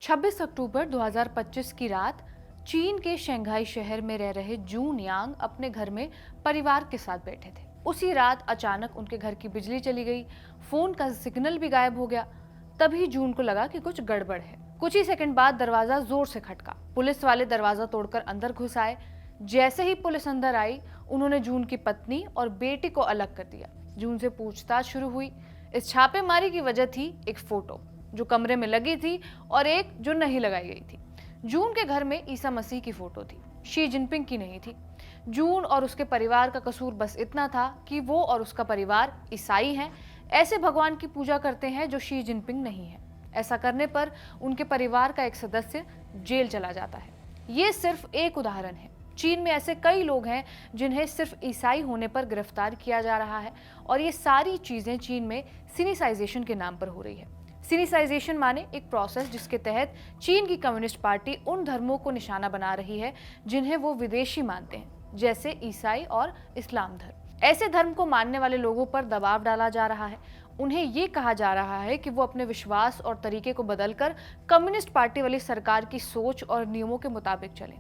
26 अक्टूबर 2025 की रात चीन के शंघाई शहर में रह रहे जून यांग अपने घर में परिवार के साथ बैठे थे। उसी रात अचानक उनके घर की बिजली चली गई, फोन का सिग्नल भी गायब हो गया। तभी जून को लगा कि कुछ गड़बड़ है। कुछ ही सेकंड बाद दरवाजा जोर से खटका। पुलिस वाले दरवाजा तोड़कर अंदर घुस आए। जैसे ही पुलिस अंदर आई, उन्होंने जून की पत्नी और बेटी को अलग कर दिया। जून से पूछताछ शुरू हुई। इस छापेमारी की वजह थी एक फोटो जो कमरे में लगी थी और एक जो नहीं लगाई गई थी। जून के घर में ईसा मसीह की फोटो थी, शी जिनपिंग की नहीं थी। जून और उसके परिवार का कसूर बस इतना था कि वो और उसका परिवार ईसाई हैं, ऐसे भगवान की पूजा करते हैं जो शी जिनपिंग नहीं है। ऐसा करने पर उनके परिवार का एक सदस्य जेल चला जाता है। ये सिर्फ एक उदाहरण है। चीन में ऐसे कई लोग हैं जिन्हें सिर्फ ईसाई होने पर गिरफ्तार किया जा रहा है, और ये सारी चीजें चीन में सिनिसाइजेशन के नाम पर हो रही है। सिनिसाइजेशन माने एक प्रोसेस जिसके तहत चीन की कम्युनिस्ट पार्टी उन धर्मों को निशाना बना रही है जिन्हें वो विदेशी मानते हैं, जैसे ईसाई और इस्लाम धर्म। ऐसे धर्म को मानने वाले लोगों पर दबाव डाला जा रहा है। उन्हें ये कहा जा रहा है कि वो अपने विश्वास और तरीके को बदलकर कम्युनिस्ट पार्टी वाली सरकार की सोच और नियमों के मुताबिक चलें।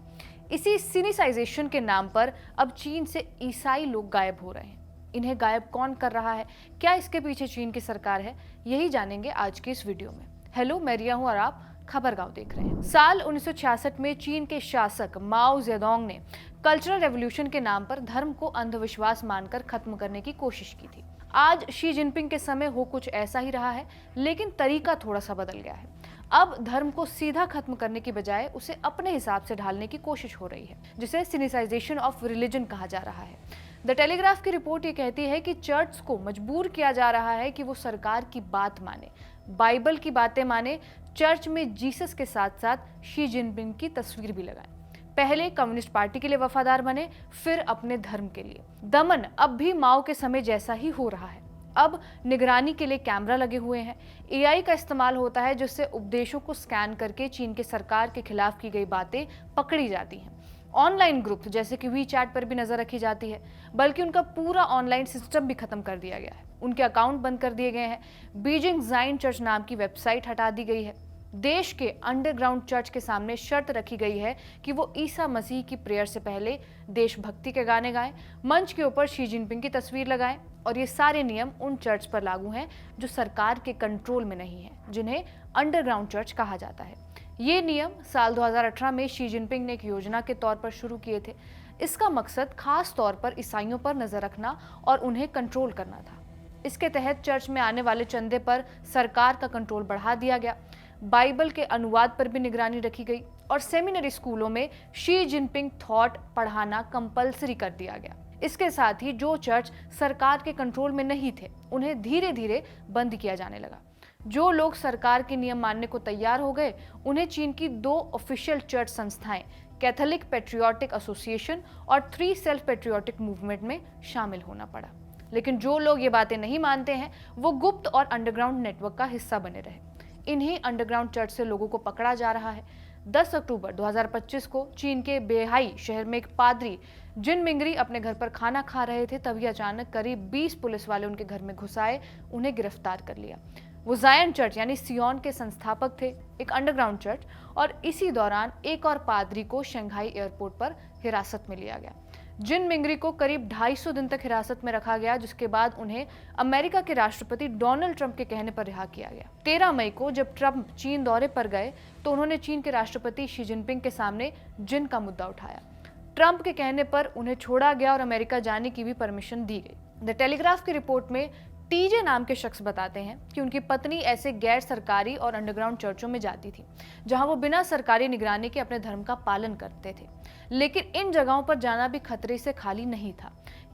इसी सिनिसाइजेशन के नाम पर अब चीन से ईसाई लोग गायब हो रहे हैं। इन्हें गायब कौन कर रहा है? क्या इसके पीछे चीन की सरकार है? यही जानेंगे आज की इस वीडियो में। हेलो, मैं रिया हूं और आप खबर गांव देख रहे हैं। साल 1966 में चीन के शासक माओ जेडोंग ने कल्चरल रेवोल्यूशन के नाम पर धर्म को अंधविश्वास मानकर खत्म करने की कोशिश की थी। आज शी जिनपिंग के समय हो कुछ ऐसा ही रहा है, लेकिन तरीका थोड़ा सा बदल गया है। अब धर्म को सीधा खत्म करने की बजाय उसे अपने हिसाब से ढालने की कोशिश हो रही है, जिसे सिनिसाइजेशन ऑफ रिलीजन कहा जा रहा है। द टेलीग्राफ की रिपोर्ट ये कहती है कि चर्च को मजबूर किया जा रहा है कि वो सरकार की बात माने, बाइबल की बातें माने, चर्च में जीसस के साथ साथ शी जिनपिंग की तस्वीर भी लगाएं। पहले कम्युनिस्ट पार्टी के लिए वफादार बने, फिर अपने धर्म के लिए। दमन अब भी माओ के समय जैसा ही हो रहा है। अब निगरानी के लिए कैमरा लगे हुए हैं। एआई का इस्तेमाल होता है, जिससे उपदेशों को स्कैन करके चीन के सरकार के खिलाफ की गई बातें पकड़ी जाती हैं। ऑनलाइन ग्रुप जैसे कि वी चैट पर भी नजर रखी जाती है, बल्कि उनका पूरा ऑनलाइन सिस्टम भी खत्म कर दिया गया है। उनके अकाउंट बंद कर दिए गए हैं। बीजिंग जाइन चर्च नाम की वेबसाइट हटा दी गई है। देश के अंडरग्राउंड चर्च के सामने शर्त रखी गई है कि वो ईसा मसीह की प्रेयर से पहले देशभक्ति के गाने गाएं, मंच के ऊपर शी जिनपिंग की तस्वीर लगाएं, और ये सारे नियम उन चर्च पर लागू हैं जो सरकार के कंट्रोल में नहीं है, जिन्हें अंडरग्राउंड चर्च कहा जाता है। ये नियम साल 2018 में शी जिनपिंग ने एक योजना के तौर पर शुरू किए थे। इसका मकसद खास तौर पर ईसाइयों पर नजर रखना और उन्हें कंट्रोल करना था। इसके तहत चर्च में आने वाले चंदे पर सरकार का कंट्रोल बढ़ा दिया गया। बाइबल के अनुवाद पर भी निगरानी रखी गई और सेमिनरी स्कूलों में शी जिनपिंग थॉट पढ़ाना कंपलसरी कर दिया गया। इसके साथ ही जो चर्च सरकार के कंट्रोल में नहीं थे, उन्हें धीरे धीरे बंद किया जाने लगा। जो लोग सरकार के नियम मानने को तैयार हो गए, उन्हें चीन की 2 ऑफिशियल चर्च संस्थाएं, कैथोलिक पेट्रियोटिक एसोसिएशन और 3 सेल्फ पेट्रियोटिक मूवमेंट में शामिल होना पड़ा। लेकिन जो लोग ये बातें नहीं मानते हैं, वो गुप्त और अंडरग्राउंड नेटवर्क का हिस्सा बने रहे। इन्हीं अंडरग्राउंड चर्च से लोगों को पकड़ा जा रहा है। 10 अक्टूबर 2025 को चीन के बेहाई शहर में एक पादरी जिन मिंगरी अपने घर पर खाना खा रहे थे, तभी अचानक करीब 20 पुलिस वाले उनके घर में घुस आए, उन्हें गिरफ्तार कर लिया। वो जायन चर्च यानी सियोन के संस्थापक थे, एक अंडरग्राउंड चर्च, और इसी दौरान एक और पादरी को शंघाई एयरपोर्ट पर हिरासत में लिया गया। जिन मिंगरी को करीब 250 दिन तक हिरासत में रखा गया, जिसके बाद उन्हें अमेरिका के राष्ट्रपति डोनाल्ड ट्रंप के कहने पर रिहा किया गया। 13 मई को जब ट्रंप चीन दौरे पर गए, तो उन्होंने चीन के राष्ट्रपति शी जिनपिंग के सामने जिन का मुद्दा उठाया। ट्रंप के कहने पर उन्हें छोड़ा गया और अमेरिका जाने की भी परमिशन दी गई। द टेलीग्राफ की रिपोर्ट में टीजे नाम के शख्स बताते हैं कि उनकी पत्नी ऐसे गैर सरकारी और अंडरग्राउंड चर्चों में जाती थी, जहां वो बिना सरकारी निगरानी के अपने धर्म का पालन करते थे। लेकिन इन जगहों पर जाना भी खतरे से खाली नहीं था।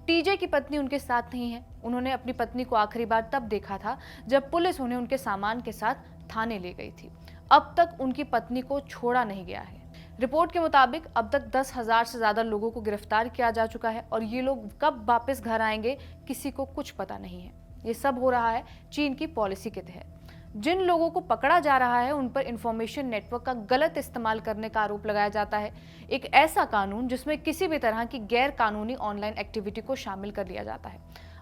टीजे की पत्नी उनके साथ नहीं है। उन्होंने अपनी पत्नी को आखिरी बार तब देखा था जब पुलिस उन्हें उनके सामान के साथ थाने ले गई थी। अब तक उनकी पत्नी को छोड़ा नहीं गया है। रिपोर्ट के मुताबिक अब तक 10,000 से ज्यादा लोगों को गिरफ्तार किया जा चुका है, और ये लोग कब वापस घर आएंगे किसी को कुछ पता नहीं है। ये सब हो रहा है चीन की पॉलिसी के तहत। जिन लोगों को पकड़ा जा रहा है, उन पर इंफॉर्मेशन नेटवर्क का गलत इस्तेमाल करने का आरोप लगाया जाता है। एक ऐसा कानून जिसमें किसी भी तरह की गैर कानूनी ऑनलाइन एक्टिविटी को शामिल कर लिया जाता है।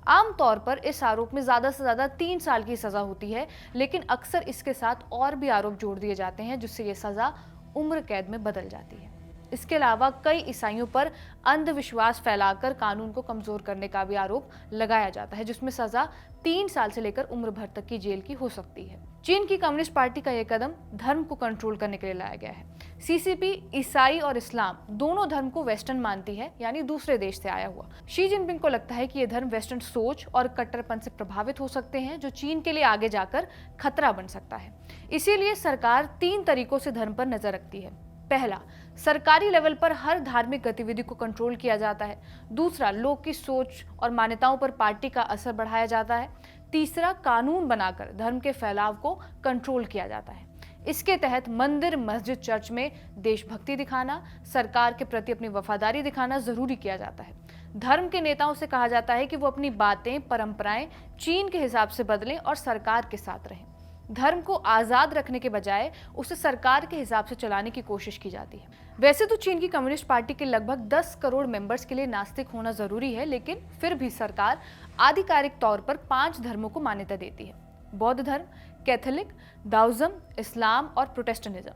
आमतौर पर इस आरोप में ज़्यादा से ज़्यादा 3 साल की सज़ा होती है, लेकिन अक्सर इसके साथ और भी आरोप जोड़ दिए जाते हैं, जिससे ये सज़ा उम्र कैद में बदल जाती है। इसके अलावा कई ईसाइयों पर अंधविश्वास फैलाकर कानून को कमजोर करने का भी आरोप लगाया जाता है, जिसमें सजा 3 साल से लेकर उम्र भर तक की जेल की हो सकती है। चीन की कम्युनिस्ट पार्टी का यह कदम धर्म को कंट्रोल करने के लिए लाया गया है। सीसीपी ईसाई और इस्लाम दोनों धर्म को वेस्टर्न मानती है, यानी दूसरे देश से आया हुआ। शी जिनपिंग को लगता है कि ये धर्म वेस्टर्न सोच और कट्टरपन से प्रभावित हो सकते हैं, जो चीन के लिए आगे जाकर खतरा बन सकता है। इसीलिए सरकार 3 तरीकों से धर्म पर नजर रखती है। पहला, सरकारी लेवल पर हर धार्मिक गतिविधि को कंट्रोल किया जाता है। दूसरा, लोग की सोच और मान्यताओं पर पार्टी का असर बढ़ाया जाता है। तीसरा, कानून बनाकर धर्म के फैलाव को कंट्रोल किया जाता है। इसके तहत मंदिर, मस्जिद, चर्च में देशभक्ति दिखाना, सरकार के प्रति अपनी वफादारी दिखाना जरूरी किया जाता है। धर्म के नेताओं से कहा जाता है कि वो अपनी बातें, परंपराएं चीन के हिसाब से बदलें और सरकार के साथ रहें। धर्म को आजाद रखने के बजाय उसे सरकार के हिसाब से चलाने की कोशिश की जाती है। वैसे तो चीन की कम्युनिस्ट पार्टी के लगभग 10 करोड़ मेंबर्स के लिए नास्तिक होना जरूरी है, लेकिन फिर भी सरकार आधिकारिक तौर पर 5 धर्मों को मान्यता देती है: बौद्ध धर्म, कैथोलिक, दाओइज्म, इस्लाम और प्रोटेस्टेंटिज्म।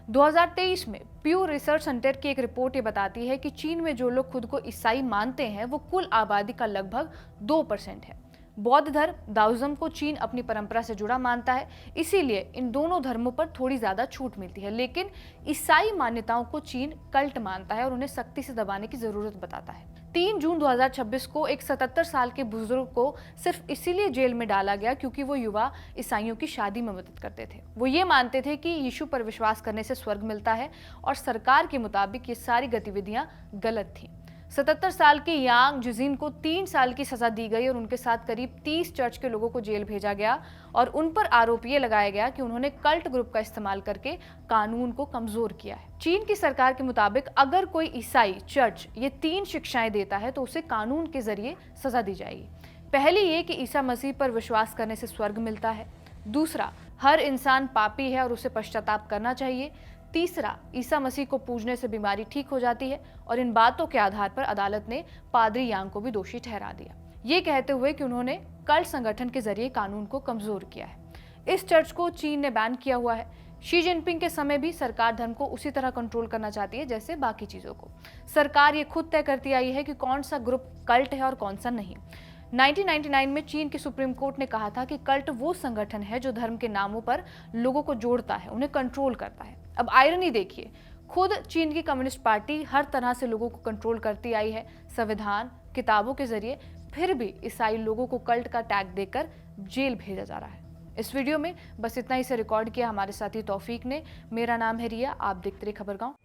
2023 में प्यू रिसर्च सेंटर की एक रिपोर्ट ये बताती है कि चीन में जो लोग खुद को ईसाई मानते हैं वो कुल आबादी का लगभग 2% है। बौद्ध धर्म, दाओइज्म को चीन अपनी परंपरा से जुड़ा मानता है, इसीलिए इन दोनों धर्मों पर थोड़ी ज्यादा छूट मिलती है। लेकिन ईसाई मान्यताओं को चीन कल्ट मानता है और उन्हें सख्ती से दबाने की जरूरत बताता है। 3 जून 2026 को एक 77 साल के बुजुर्ग को सिर्फ इसीलिए जेल में डाला गया क्योंकि वो युवा ईसाइयों की शादी में मदद करते थे। वो ये मानते थे कि यीशु पर विश्वास करने से स्वर्ग मिलता है और सरकार के मुताबिक ये सारी गतिविधियां गलत थी। 77 साल के यांग जुजिन को 3 साल की सजा दी गई और उनके साथ करीब 30 चर्च के लोगों को जेल भेजा गया और उन पर आरोप ये लगाया गया कि उन्होंने कल्ट ग्रुप का इस्तेमाल करके कानून को कमजोर किया है। चीन की सरकार के मुताबिक अगर कोई ईसाई चर्च ये 3 शिक्षाएं देता है तो उसे कानून के जरिए सजा दी जाएगी। पहली ये कि ईसा मसीह पर विश्वास करने से स्वर्ग मिलता है। दूसरा, हर इंसान पापी है और उसे पश्चाताप करना चाहिए। तीसरा, ईसा मसीह को पूजने से बीमारी ठीक हो जाती है। और इन बातों के आधार पर अदालत ने पादरी यांग को भी दोषी ठहरा दिया, ये कहते हुए कि उन्होंने कल्ट संगठन के जरिए कानून को कमजोर किया है। इस चर्च को चीन ने बैन किया हुआ है। शी जिनपिंग के समय भी सरकार धर्म को उसी तरह कंट्रोल करना चाहती है जैसे बाकी चीजों को। सरकार ये खुद तय करती आई है कि कौन सा ग्रुप कल्ट है और कौन सा नहीं। 1999 में चीन की सुप्रीम कोर्ट ने कहा था कि कल्ट वो संगठन है जो धर्म के नामों पर लोगों को जोड़ता है, उन्हें कंट्रोल करता है। अब आयरनी देखिए, खुद चीन की कम्युनिस्ट पार्टी हर तरह से लोगों को कंट्रोल करती आई है, संविधान, किताबों के जरिए, फिर भी ईसाई लोगों को कल्ट का टैग देकर जेल भेजा जा रहा है। इस वीडियो में बस इतना ही से रिकॉर्ड किया हमारे साथी तौफीक ने। मेरा नाम है रिया, आप देखते रहिए खबरगांव।